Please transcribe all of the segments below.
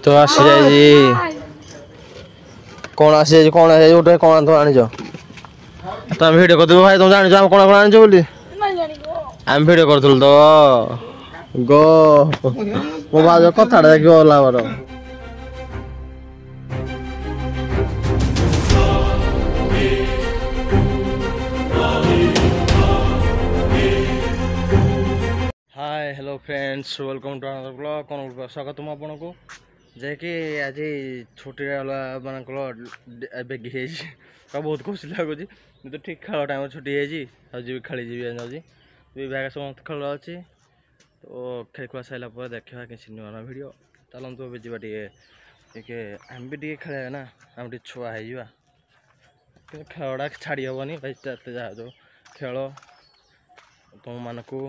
तो आसी जाई कौन आसी जाई कौन आसी उठे कौन तो आनी जो तुम वीडियो कर भाई तुम जान जाओ कौन कौन आनी जो बोली हम वीडियो करथुल तो गो मो बाजो कथाटा देखि ओला बर hi hello friends welcome to another blog कौन स्वागत तुम आपन को जे कि आज छुट्टी मान बहुत खुशी लगुच तो ठीक खेल टाइम छुट्टी जी खेली जी बैग समस्त खेल अच्छी तो खेल खुआ सारा देखा किसी नुआ नुआ भिड चलते अब जी आम भी टे खेल ना आम टे छुआ हो खेलटा छाड़ी हेनी भाई जो खेल तुम मान को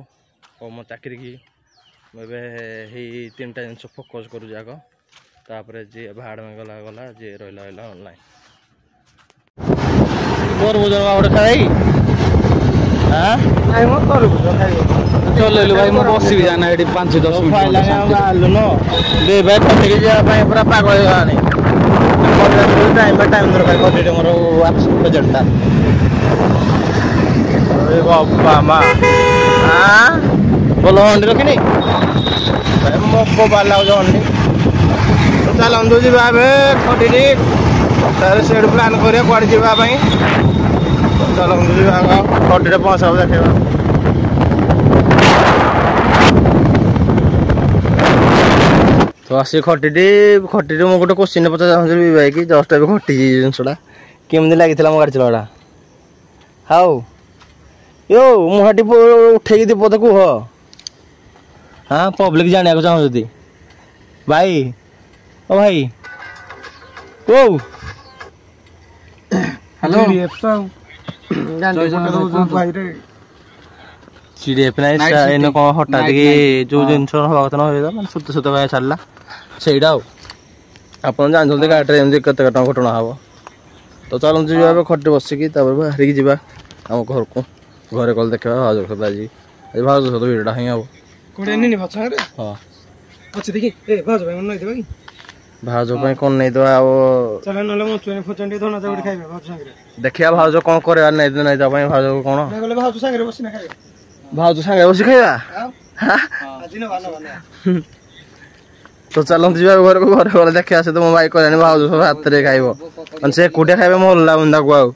और मो चाकरी की मुझे तीन टा जिन फोकस करुँ आग तापर जी भाड़ में गला गला जी रहा रहा ऑनलाइन तरबुज गोटे खाई चलू भाई मैं बस भी जाना ये 5-10 मिनट पूरा पागल टाइम टाइम दरकार मोर बजेटा बापा माँ बोलो हंडी रखनी मको बार लगे हंडी चलतु जाए खटी सेठ प्लान कर कड़े जावाई चलतु जा खटी पहुँचा देखा तो आसी खटी मुझे गोटे क्वेश्चन पचार चाहूँगी भाई कि जस्ट ए खटी जिनसा केमी लगी मो गाड़ी चलाटा हाउ यो मुहाटी उठे पद कुह हाँ पब्लिक जाना चाहूँ भाई ओ भाई ओ हेलो सीडीएफ ना कौन हटात जो जिन हवा कथा ना सुत सुत भाई छाड़ा से आप जानते गाड़ी केत घटना हम तो चलते जी खटी बसिकी बाहर जावा आम घर को घरे कल देखा भाज सहित आज भाज सहित भिडियो हाँ हाँ भाज कौन नहीं दवा देखिया भाज कौन कर भाज कौन भाज सांगे बस खाइबा तो चलते जी घर को घर गले देखा से तो मो भाई कहलानी भाज सब हाथ में खाइब से एकुटिया खाइबे मोहल्ला बंदा को आउ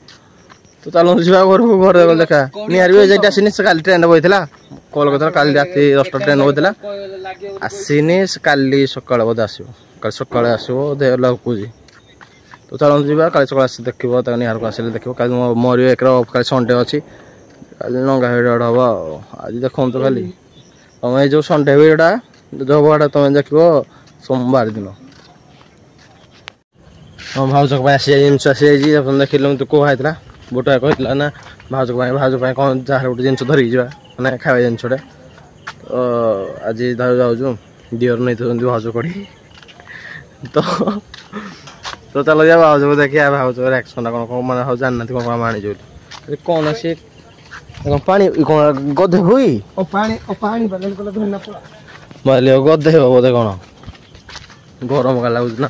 तो चलते जी घर को घर गले देखा निहार भी एजेंट आसनी से काली ट्रेन बहीला कल कर काली राति 10टा ट्रेन बहीला आसनी काली सकाल बोधे आसो कल सका आसो लगुच तो चलते जी काली सका आस देख निहार को आसे देख मोर एक काली संडे अच्छी लंगा भिड हम आज देखो तो खाली तुम जो संडे भिडा जो भाड़ा तुम देख सोमवार दिन भाज आसी जिन आसी देख तो कहला बोटा कहला ना भाज कौन जहाँ गोटे जिन धरिक जा मैंने खावा जिनसटे तो आज धर जाऊँ डियर नहीं भाज कड़ी तो तो चलो जा भाज को देखिए भाज रिएक्शन कौन कौन मैंने जानना कौन कौन आनी कौन सी पानी कौन गधे हुई गधे बोधे कौन गरम का लगुच ना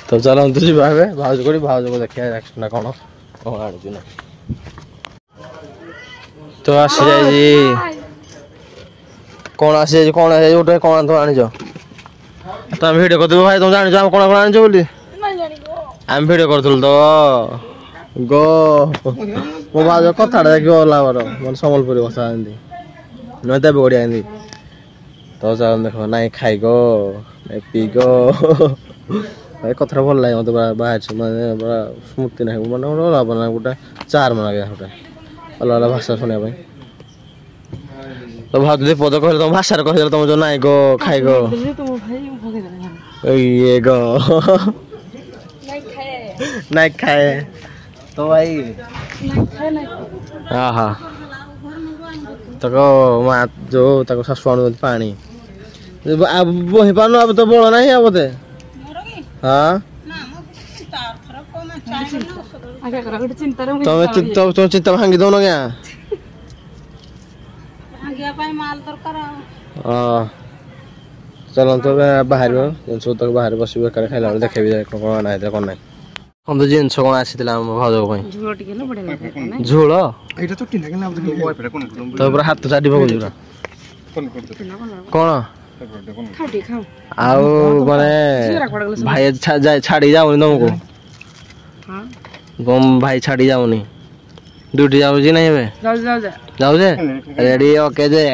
तो चलते जी भाज करी भाज को देखा रिएक्शन कौन कौन आनी ना तो आसी जाई कौन आसी कौन उठे कौन तो आनी तुम वीडियो कर भाई तुम जान जाओ कौन कौन आनी बोली हम वीडियो करथुल तो गो मो बाज कथाटा देखि ओला बर मन संबलपुरी भाषा नहीं देव गड़िया हिंदी तो चल देख ना खाई गो ना पी गो भाई कथा भल लगे मत बाहर मैंने बड़ा स्मृति ना मैंने बना गोटे चार मन गया गोटे अलग अलग भाषा शुणा तो भाज पद कह तुम भाषा कह तुम जो नाई गो खाई गो ये गो नाई खाए तो भाई हाँ हाँ तक माँ जो तक शाशु आनु पानी बही पान अब तो बड़ ना बोधे हाँ तुम चिंता भांगी दौन क्या ଚାଲନ୍ତୁ ବାହାରିବ ଜିନିଷ ତକ ବାହାରେ ବସିବ ଏକାରେ ଖାଇଲା ବେଳେ ଦେଖେଇବି କ'ଣ ନାହିଁ କ'ଣ ନାହିଁ କ'ଣ ତ ଜିନିଷ କ'ଣ ଆସିଥିଲା ଆମ ଭାଉଜ ପାଇଁ ଝୋଳ ତ ପୁରା ହାତ ଚାଟି ପକଉଛି ପୁରା କ'ଣ ଆଉ ମାନେ ଭାଇ ଛାଡ଼ି ଯାଉନି ତମକୁ ଭାଇ ଛାଡ଼ି ଯାଉନି ଡ୍ୟୁଟି ଯାଉଛି ନାଇଁ ଏବେ ଯାଉଛେ ରେଡି ଓକେ ଯେ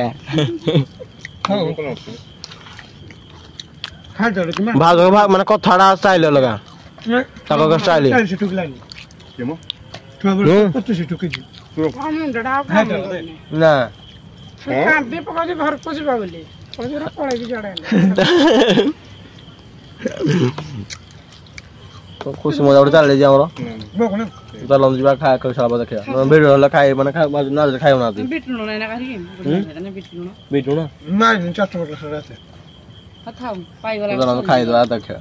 ଭାଉଜ ମାନେ କଥାଟା ଷ୍ଟାଇଲ ଅଲଗା ତାଙ୍କ ଷ୍ଟାଇଲ ନା ଖୁସି ମଜା ଗୋଟେ ଚାଲିଛି ଆମର ଚାଲନ୍ତୁ ଯିବା ଖାଇବା ଖେଳ ଦେଖିବା ଭିଡିଓ ହେଲେ ଖାଇ ମାନେ ଖାଇବୁନାହାନ୍ତି ବିଟ ଲୁଣ ଖାଇଦବା ଦେଖିବା